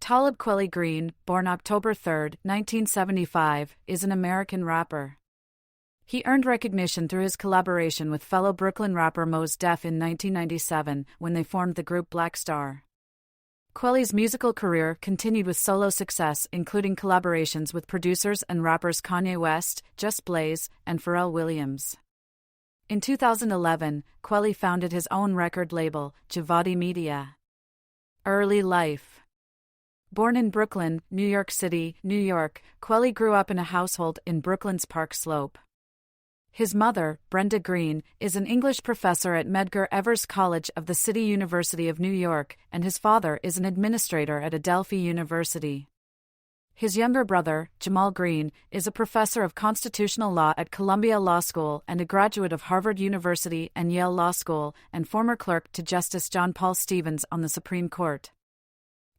Talib Kweli Greene, born October 3, 1975, is an American rapper. He earned recognition through his collaboration with fellow Brooklyn rapper Mos Def in 1997 when they formed the group Black Star. Kweli's musical career continued with solo success, including collaborations with producers and rappers Kanye West, Just Blaze, and Pharrell Williams. In 2011, Kweli founded his own record label, Javadi Media. Early life. Born in Brooklyn, New York City, New York, Kweli grew up in a household in Brooklyn's Park Slope. His mother, Brenda Greene, is an English professor at Medgar Evers College of the City University of New York, and his father is an administrator at Adelphi University. His younger brother, Jamal Greene, is a professor of constitutional law at Columbia Law School and a graduate of Harvard University and Yale Law School, and former clerk to Justice John Paul Stevens on the Supreme Court.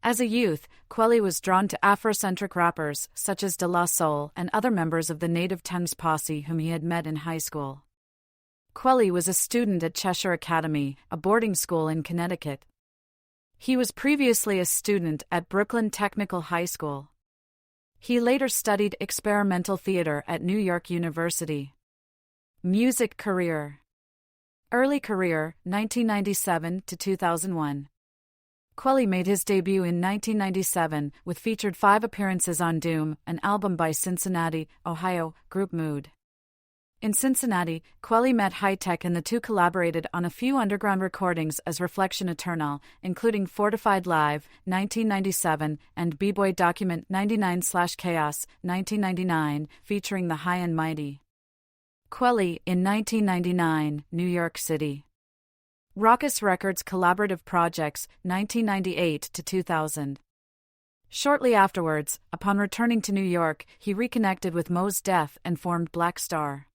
As a youth, Kweli was drawn to Afrocentric rappers such as De La Soul and other members of the Native Tongues posse whom he had met in high school. Kweli was a student at Cheshire Academy, a boarding school in Connecticut. He was previously a student at Brooklyn Technical High School. He later studied experimental theater at New York University. Music career. Early career, 1997 to 2001. Kweli made his debut in 1997 with featured 5 appearances on Doom, an album by Cincinnati, Ohio, group Mood. In Cincinnati, Kweli met Hi-Tech and the two collaborated on a few underground recordings as Reflection Eternal, including Fortified Live, 1997, and B-Boy Document 99/Chaos, 1999, featuring the High and Mighty. Kweli, in 1999, New York City. Raucous Records collaborative projects, 1998 to 2000. Shortly afterwards, upon returning to New York, he reconnected with Mos Def and formed Black Star.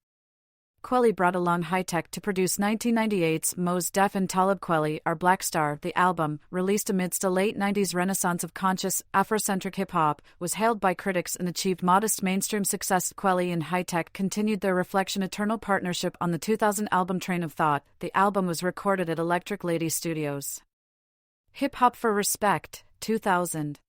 Kweli brought along Hi-Tech to produce 1998's Mos Def and Talib Kweli are Black Star. The album, released amidst a late 90s renaissance of conscious, Afrocentric hip-hop, was hailed by critics and achieved modest mainstream success. Kweli and Hi-Tech continued their Reflection Eternal partnership on the 2000 album Train of Thought. The album was recorded at Electric Lady Studios. Hip Hop for Respect, 2000.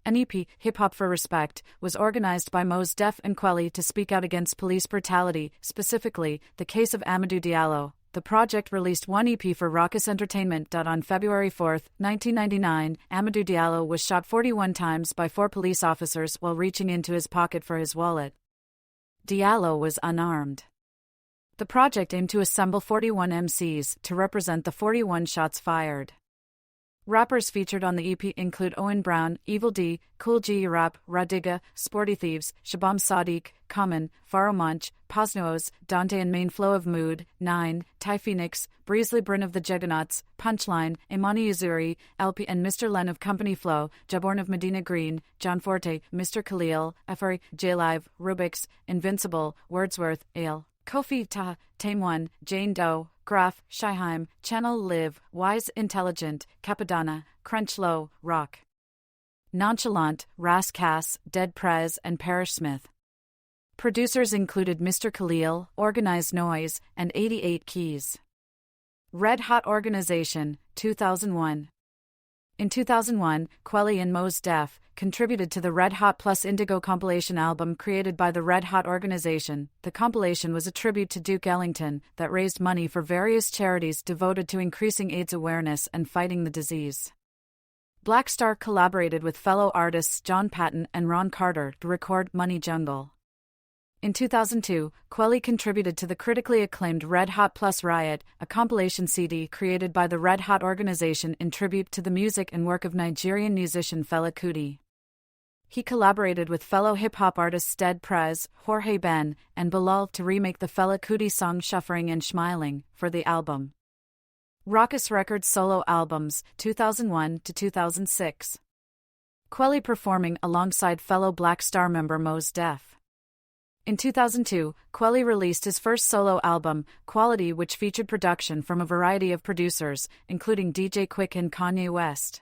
An EP, Hip Hop for Respect, was organized by Mos Def and Kweli to speak out against police brutality, specifically, the case of Amadou Diallo. The project released one EP for Raucous Entertainment. On February 4, 1999, Amadou Diallo was shot 41 times by 4 police officers while reaching into his pocket for his wallet. Diallo was unarmed. The project aimed to assemble 41 MCs to represent the 41 shots fired. Rappers featured on the EP include Owen Brown, Evil D, Kool G Rap, Radiga, Sporty Thieves, Shabam Sadiq, Common, Faro Munch, Posnuos, Dante and Main Flow of Mood, 9, Ty Phoenix, Breezley Bryn of the Juggernauts, Punchline, Imani Uzuri, LP and Mr. Len of Company Flow, Jaborn of Medina Green, John Forte, Mr. Khalil, Efari, J-Live, Rubix, Invincible, Wordsworth, Ale, Kofi Ta, Tame One, Jane Doe, Graf, Shyheim, Channel Live, Wise Intelligent, Capadonna, Crunch Low, Rock. Nonchalant, Ras Kass, Dead Prez and Parrish Smith. Producers included Mr. Khalil, Organized Noise, and 88 Keys. Red Hot Organization, 2001. In 2001, Kweli and Mos Def contributed to the Red Hot Plus Indigo compilation album created by the Red Hot Organization. The compilation was a tribute to Duke Ellington that raised money for various charities devoted to increasing AIDS awareness and fighting the disease. Black Star collaborated with fellow artists John Patton and Ron Carter to record Money Jungle. In 2002, Kweli contributed to the critically acclaimed Red Hot Plus Riot, a compilation CD created by the Red Hot Organization in tribute to the music and work of Nigerian musician Fela Kuti. He collaborated with fellow hip-hop artists Dead Prez, Jorge Ben, and Bilal to remake the Fela Kuti song Shuffering and Schmiling for the album. Raucous Records solo albums, 2001 to 2006. Kweli performing alongside fellow Black Star member Mos Def. In 2002, Kweli released his first solo album, Quality, which featured production from a variety of producers, including DJ Quick and Kanye West.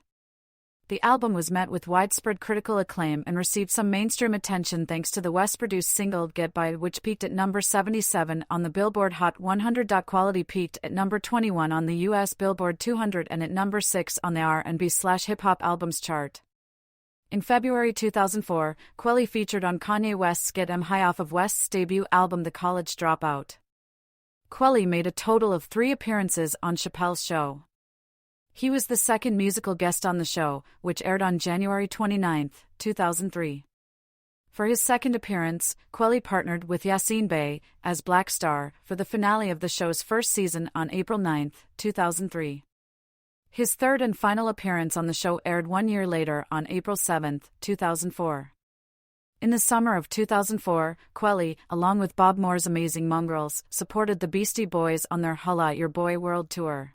The album was met with widespread critical acclaim and received some mainstream attention thanks to the West-produced single Get By, which peaked at number 77 on the Billboard Hot 100. Quality peaked at number 21 on the U.S. Billboard 200 and at number 6 on the R&B/hip-hop albums chart. In February 2004, Kweli featured on Kanye West's Get 'Em High off of West's debut album The College Dropout. Kweli made a total of 3 appearances on Chappelle's show. He was the second musical guest on the show, which aired on January 29, 2003. For his second appearance, Kweli partnered with Yassine Bey as Black Star for the finale of the show's first season on April 9, 2003. His third and final appearance on the show aired 1 year later on April 7, 2004. In the summer of 2004, Kweli, along with Bob Moore's Amazing Mongrels, supported the Beastie Boys on their Holla Your Boy World Tour.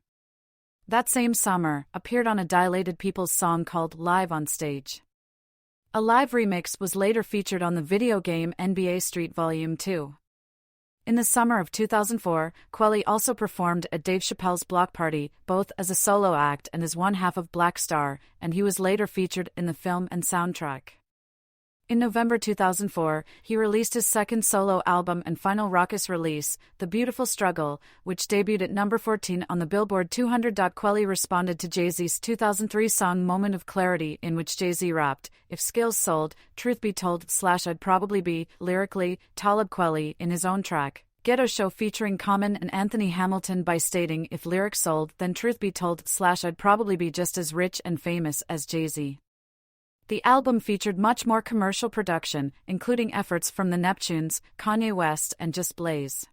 That same summer, appeared on a Dilated Peoples song called Live on Stage. A live remix was later featured on the video game NBA Street Volume 2. In the summer of 2004, Kweli also performed at Dave Chappelle's Block Party, both as a solo act and as one half of Black Star, and he was later featured in the film and soundtrack. In November 2004, he released his second solo album and final raucous release, The Beautiful Struggle, which debuted at number 14 on the Billboard 200. Kweli responded to Jay-Z's 2003 song Moment of Clarity, in which Jay-Z rapped, "If skills sold, truth be told / I'd probably be," lyrically, Talib Kweli in his own track, Ghetto Show featuring Common and Anthony Hamilton by stating, "If lyrics sold, then truth be told / I'd probably be just as rich and famous as Jay-Z." The album featured much more commercial production, including efforts from the Neptunes, Kanye West, and Just Blaze.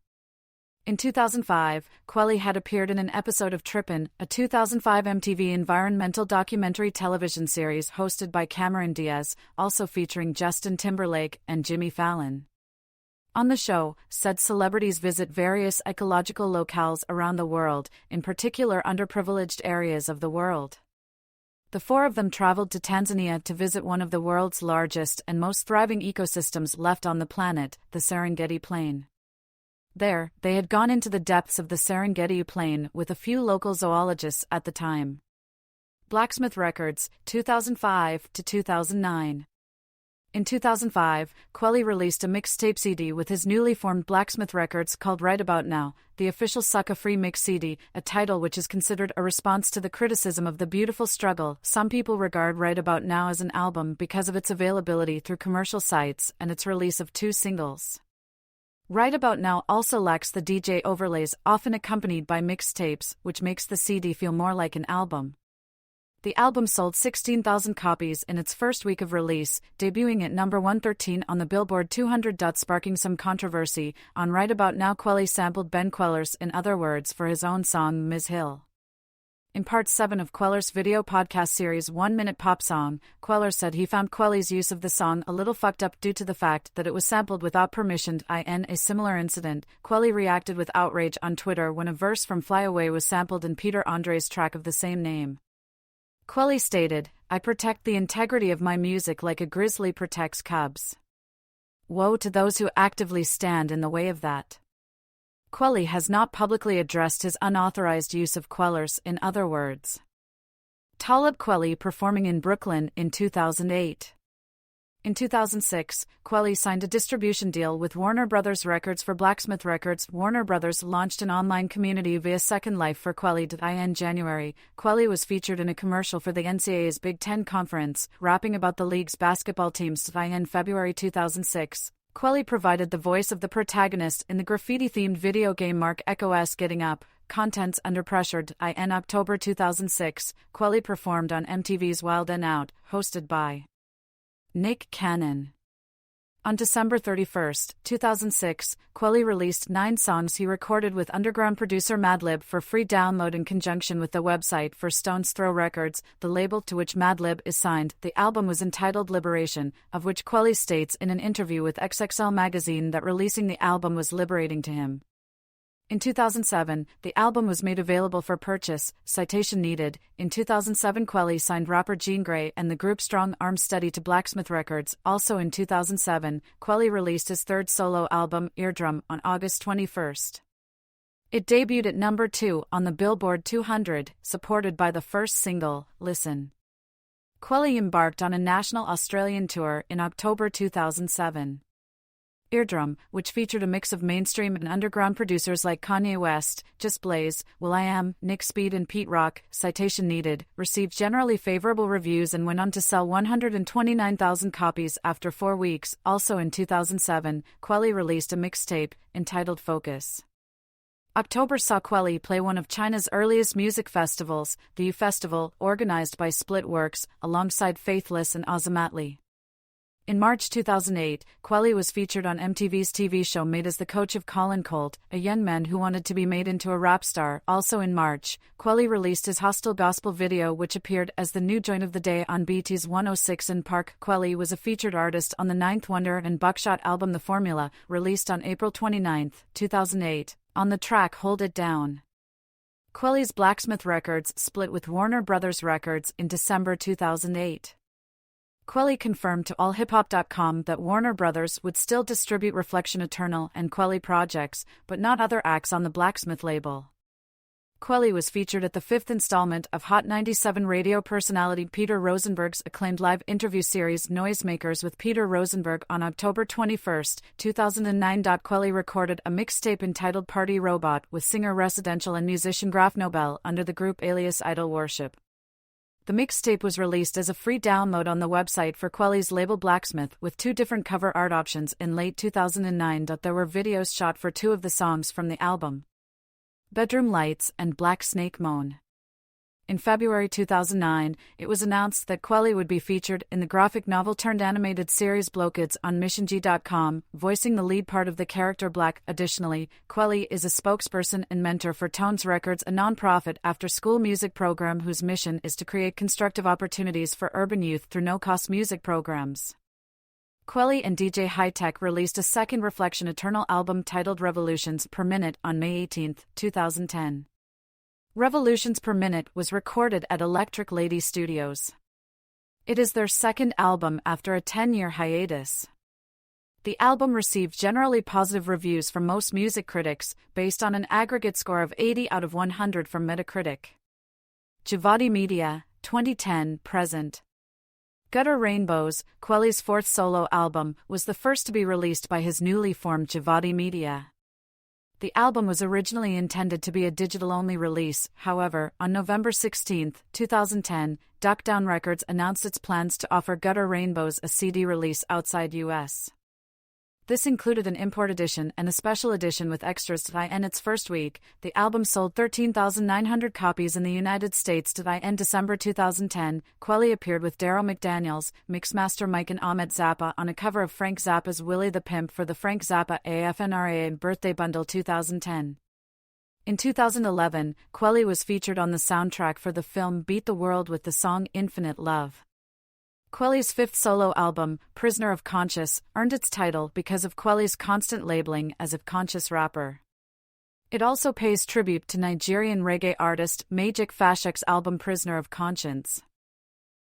In 2005, Kweli had appeared in an episode of Trippin', a 2005 MTV environmental documentary television series hosted by Cameron Diaz, also featuring Justin Timberlake and Jimmy Fallon. On the show, said celebrities visit various ecological locales around the world, in particular underprivileged areas of the world. The 4 of them traveled to Tanzania to visit one of the world's largest and most thriving ecosystems left on the planet, the Serengeti Plain. There, they had gone into the depths of the Serengeti Plain with a few local zoologists at the time. Blacksmith Records, 2005 to 2009. In 2005, Kweli released a mixtape CD with his newly formed Blacksmith Records called Right About Now, the official sucka-free mix CD, a title which is considered a response to the criticism of The Beautiful Struggle. Some people regard Right About Now as an album because of its availability through commercial sites and its release of 2 singles. Right About Now also lacks the DJ overlays often accompanied by mixtapes, which makes the CD feel more like an album. The album sold 16,000 copies in its first week of release, debuting at number 113 on the Billboard 200. Sparking some controversy, on Right About Now Kweli sampled Ben Queller's In Other Words for his own song Ms. Hill. In Part 7 of Queller's video podcast series 1 Minute Pop Song, Queller said he found Kweli's use of the song a little fucked up due to the fact that it was sampled without permission. In a similar incident, Kweli reacted with outrage on Twitter when a verse from Fly Away was sampled in Peter Andre's track of the same name. Kweli stated, "I protect the integrity of my music like a grizzly protects cubs. Woe to those who actively stand in the way of that." Kweli has not publicly addressed his unauthorized use of Queller's In Other Words. Talib Kweli performing in Brooklyn in 2008. In 2006, Kweli signed a distribution deal with Warner Bros. Records for Blacksmith Records. Warner Bros. Launched an online community via Second Life for Kweli. In January, Kweli was featured in a commercial for the NCAA's Big Ten Conference, rapping about the league's basketball teams. In February 2006, Kweli provided the voice of the protagonist in the graffiti-themed video game Mark Echo's Getting Up, Contents Under Pressure. In October 2006, Kweli performed on MTV's Wild 'N Out, hosted by Nick Cannon. On December 31, 2006, Kweli released 9 songs he recorded with underground producer Madlib for free download in conjunction with the website for Stone's Throw Records, the label to which Madlib is signed. The album was entitled Liberation, of which Kweli states in an interview with XXL magazine that releasing the album was liberating to him. In 2007, the album was made available for purchase, citation needed. In 2007, Kweli signed rapper Jean Grae and the group Strong Arm Steady to Blacksmith Records. Also in 2007, Kweli released his third solo album, Eardrum, on August 21. It debuted at number 2 on the Billboard 200, supported by the first single, Listen. Kweli embarked on a national Australian tour in October 2007. Eardrum, which featured a mix of mainstream and underground producers like Kanye West, Just Blaze, will.i.am, Nick Speed and Pete Rock, citation needed, received generally favorable reviews and went on to sell 129,000 copies after 4 weeks. Also in 2007, Kweli released a mixtape, entitled Focus. October saw Kweli play one of China's earliest music festivals, the U Festival, organized by Split Works, alongside Faithless and Azamatli. In March 2008, Kweli was featured on MTV's TV show Made as the coach of Colin Colt, a young man who wanted to be made into a rap star. Also in March, Kweli released his Hostile Gospel video, which appeared as the new joint of the day on BT's 106 in Park. Kweli was a featured artist on the Ninth Wonder and Buckshot album The Formula, released on April 29, 2008, on the track Hold It Down. Kweli's Blacksmith Records split with Warner Brothers Records in December 2008. Kweli confirmed to allhiphop.com that Warner Brothers would still distribute Reflection Eternal and Kweli projects, but not other acts on the Blacksmith label. Kweli was featured at the 5th installment of Hot 97 radio personality Peter Rosenberg's acclaimed live interview series Noisemakers with Peter Rosenberg on October 21, 2009. Kweli recorded a mixtape entitled Party Robot with singer Residential and musician Graf Nobel under the group alias Idol Worship. The mixtape was released as a free download on the website for Kweli's label Blacksmith with 2 different cover art options in late 2009. There were videos shot for 2 of the songs from the album, Bedroom Lights and Black Snake Moan. In February 2009, it was announced that Kweli would be featured in the graphic novel-turned-animated series Blowkids on MissionG.com, voicing the lead part of the character Black. Additionally, Kweli is a spokesperson and mentor for Tones Records, a non-profit after-school music program whose mission is to create constructive opportunities for urban youth through no-cost music programs. Kweli and DJ Hi-Tech released a second Reflection Eternal album titled Revolutions Per Minute on May 18, 2010. Revolutions Per Minute was recorded at Electric Lady Studios. It is their second album after a 10-year hiatus. The album received generally positive reviews from most music critics, based on an aggregate score of 80 out of 100 from Metacritic. Javadi Media, 2010-present. Gutter Rainbows, Kweli's 4th solo album, was the first to be released by his newly formed Javadi Media. The album was originally intended to be a digital-only release. However, on November 16, 2010, Duckdown Records announced its plans to offer Gutter Rainbows a CD release outside U.S. This included an import edition and a special edition with extras. In its first week, the album sold 13,900 copies in the United States. In December 2010, Kweli appeared with Daryl McDaniels, Mixmaster Mike and Ahmed Zappa on a cover of Frank Zappa's Willie the Pimp for the Frank Zappa AFNRA and Birthday Bundle 2010. In 2011, Kweli was featured on the soundtrack for the film Beat the World with the song Infinite Love. Kweli's 5th solo album, Prisoner of Conscious, earned its title because of Kweli's constant labeling as a conscious rapper. It also pays tribute to Nigerian reggae artist Magic Fashek's album Prisoner of Conscience.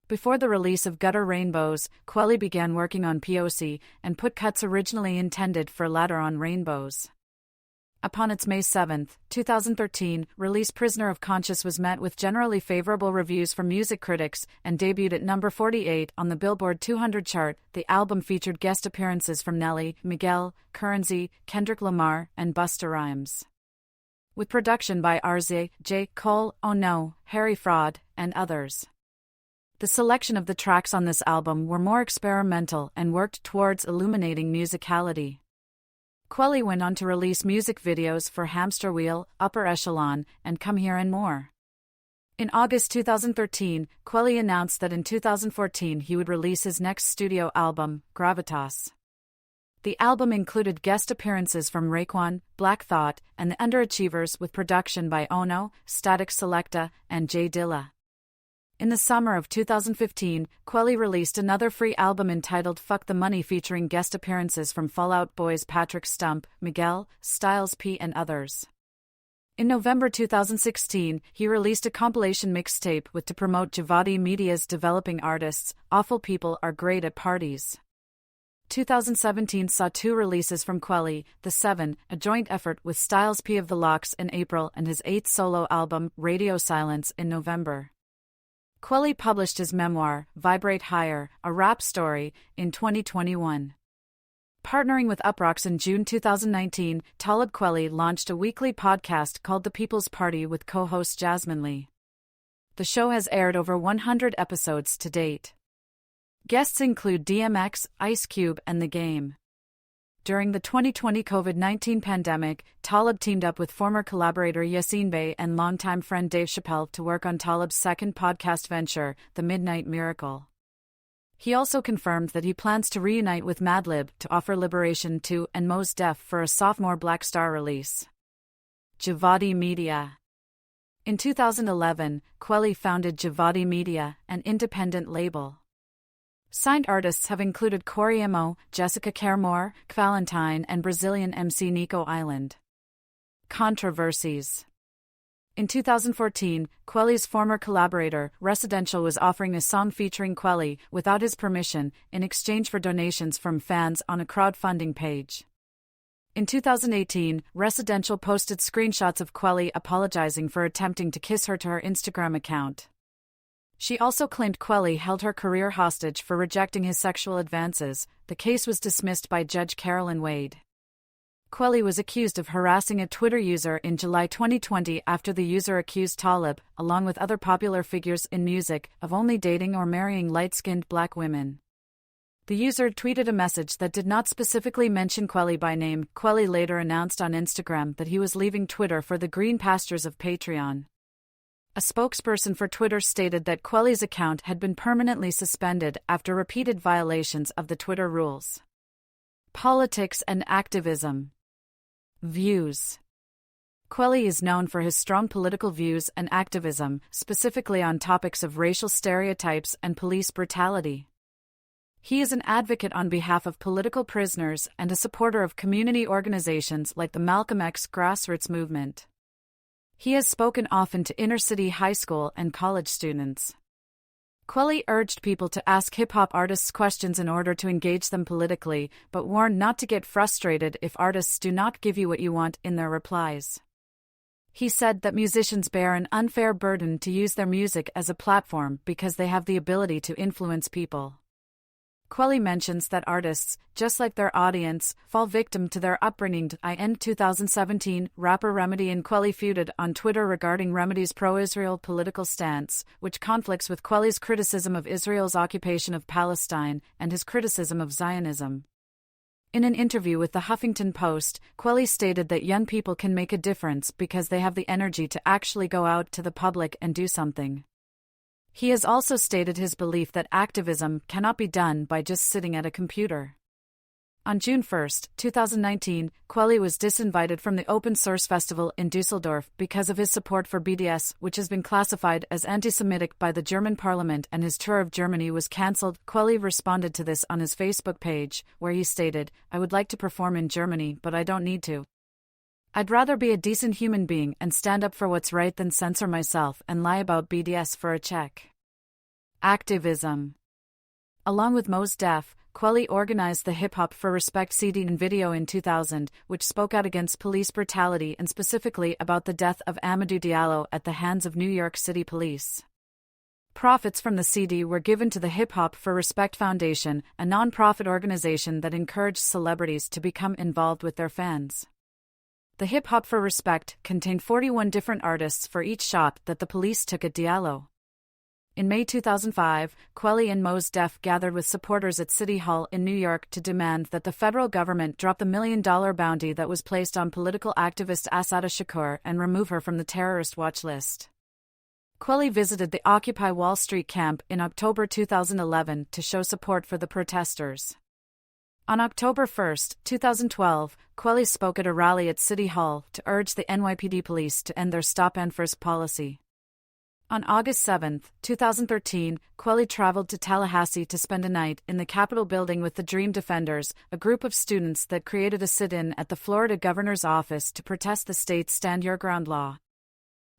Before the release of Gutter Rainbows, Kweli began working on POC and put cuts originally intended for Ladder on Rainbows. Upon its May 7, 2013, release, Prisoner of Conscious was met with generally favorable reviews from music critics and debuted at number 48 on the Billboard 200 chart. The album featured guest appearances from Nelly, Miguel, Currency, Kendrick Lamar, and Busta Rhymes, with production by RZA, J. Cole, Oh No, Harry Fraud, and others. The selection of the tracks on this album were more experimental and worked towards illuminating musicality. Kweli went on to release music videos for Hamster Wheel, Upper Echelon, and Come Here and more. In August 2013, Kweli announced that in 2014 he would release his next studio album, Gravitas. The album included guest appearances from Raekwon, Black Thought, and the Underachievers, with production by Ono, Static Selecta, and Jay Dilla. In the summer of 2015, Kweli released another free album entitled Fuck the Money, featuring guest appearances from Fall Out Boy's Patrick Stump, Miguel, Styles P, and others. In November 2016, he released a compilation mixtape with to promote Javadi Media's developing artists, Awful People Are Great at Parties. 2017 saw 2 releases from Kweli, The Seven, a joint effort with Styles P of The Lox in April, and his 8th solo album, Radio Silence, in November. Kweli published his memoir, Vibrate Higher, a rap story, in 2021. Partnering with Uproxx in June 2019, Talib Kweli launched a weekly podcast called The People's Party with co-host Jasmine Lee. The show has aired over 100 episodes to date. Guests include DMX, Ice Cube, and The Game. During the 2020 COVID-19 pandemic, Talib teamed up with former collaborator Yassine Bey and longtime friend Dave Chappelle to work on Talib's second podcast venture, The Midnight Miracle. He also confirmed that he plans to reunite with Madlib to offer Liberation 2 and Mos Def for a sophomore Black Star release. Javadi Media. In 2011, Kweli founded Javadi Media, an independent label. Signed artists have included Corey Imo, Jessica Caremore, Valentine, and Brazilian MC Nico Island. Controversies. In 2014, Kweli's former collaborator, Residential, was offering a song featuring Kweli, without his permission, in exchange for donations from fans on a crowdfunding page. In 2018, Residential posted screenshots of Kweli apologizing for attempting to kiss her to her Instagram account. She also claimed Kweli held her career hostage for rejecting his sexual advances. The case was dismissed by Judge Carolyn Wade. Kweli was accused of harassing a Twitter user in July 2020 after the user accused Talib, along with other popular figures in music, of only dating or marrying light-skinned black women. The user tweeted a message that did not specifically mention Kweli by name. Kweli later announced on Instagram that he was leaving Twitter for the green pastures of Patreon. A spokesperson for Twitter stated that Kweli's account had been permanently suspended after repeated violations of the Twitter rules. Politics and activism. Views. Kweli is known for his strong political views and activism, specifically on topics of racial stereotypes and police brutality. He is an advocate on behalf of political prisoners and a supporter of community organizations like the Malcolm X grassroots movement. He has spoken often to inner-city high school and college students. Kweli urged people to ask hip-hop artists questions in order to engage them politically, but warned not to get frustrated if artists do not give you what you want in their replies. He said that musicians bear an unfair burden to use their music as a platform because they have the ability to influence people. Kweli mentions that artists, just like their audience, fall victim to their upbringing. In 2017, rapper Remedy and Kweli feuded on Twitter regarding Remedy's pro-Israel political stance, which conflicts with Kweli's criticism of Israel's occupation of Palestine and his criticism of Zionism. In an interview with the Huffington Post, Kweli stated that young people can make a difference because they have the energy to actually go out to the public and do something. He has also stated his belief that activism cannot be done by just sitting at a computer. On June 1, 2019, Kweli was disinvited from the Open Source Festival in Dusseldorf because of his support for BDS, which has been classified as anti-Semitic by the German parliament, and his tour of Germany was cancelled. Kweli responded to this on his Facebook page, where he stated, "I would like to perform in Germany, but I don't need to. I'd rather be a decent human being and stand up for what's right than censor myself and lie about BDS for a check." Activism. Along with Mos Def, Kweli organized the Hip Hop for Respect CD and video in 2000, which spoke out against police brutality and specifically about the death of Amadou Diallo at the hands of New York City police. Profits from the CD were given to the Hip Hop for Respect Foundation, a non-profit organization that encouraged celebrities to become involved with their fans. The Hip Hop for Respect contained 41 different artists for each shot that the police took at Diallo. In May 2005, Kweli and Mos Def gathered with supporters at City Hall in New York to demand that the federal government drop the $1 million bounty that was placed on political activist Assata Shakur and remove her from the terrorist watch list. Kweli visited the Occupy Wall Street camp in October 2011 to show support for the protesters. On October 1, 2012, Kweli spoke at a rally at City Hall to urge the NYPD police to end their stop and frisk policy. On August 7, 2013, Kweli traveled to Tallahassee to spend a night in the Capitol building with the Dream Defenders, a group of students that created a sit-in at the Florida governor's office to protest the state's Stand Your Ground law.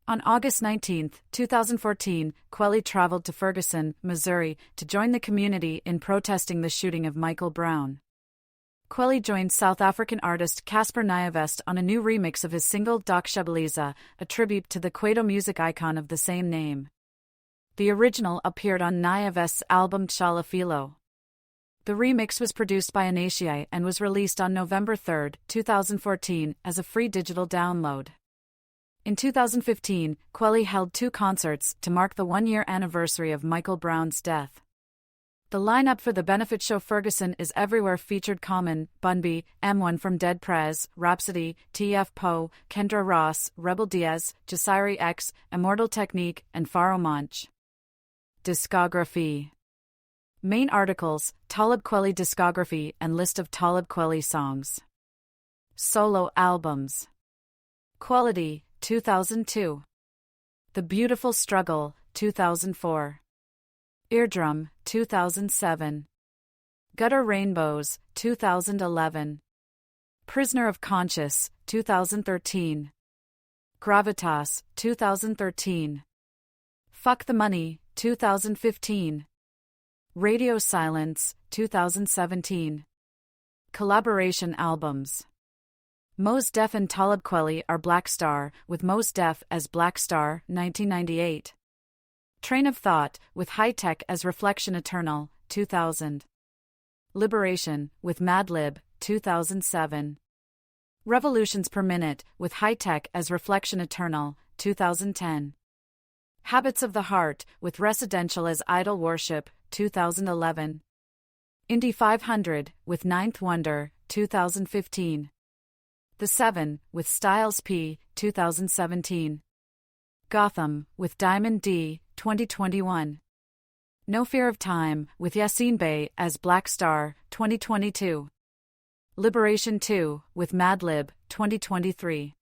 On August 19, 2014, Kweli traveled to Ferguson, Missouri, to join the community in protesting the shooting of Michael Brown. Kweli joined South African artist Casper Nyavest on a new remix of his single Doc Shabaliza, a tribute to the Kwaito music icon of the same name. The original appeared on Nyavest's album Tshala Filo. The remix was produced by Anacia and was released on November 3, 2014, as a free digital download. In 2015, Kweli held 2 concerts to mark the 1-year anniversary of Michael Brown's death. The lineup for the benefit show Ferguson is Everywhere featured Common, Bun B, M1 from Dead Prez, Rhapsody, T.F. Poe, Kendra Ross, Rebel Diaz, Jasiri X, Immortal Technique, and Faro Monch. Discography. Main articles: Talib Kweli discography and list of Talib Kweli songs. Solo albums. Quality, 2002. The Beautiful Struggle, 2004. Eardrum, 2007. Gutter Rainbows, 2011. Prisoner of Conscience, 2013. Gravitas, 2013. Fuck the Money, 2015. Radio Silence, 2017. Collaboration albums. Mos Def and Talib Kweli are Black Star, with Mos Def as Black Star, 1998. Train of Thought, with High Tech as Reflection Eternal, 2000. Liberation, with Madlib, 2007. Revolutions Per Minute, with High Tech as Reflection Eternal, 2010. Habits of the Heart, with Residential as Idol Worship, 2011. Indie 500, with Ninth Wonder, 2015. The Seven, with Styles P, 2017. Gotham, with Diamond D, 2021. No Fear of Time, with Yassine Bey as Black Star, 2022. Liberation 2, with Madlib, 2023.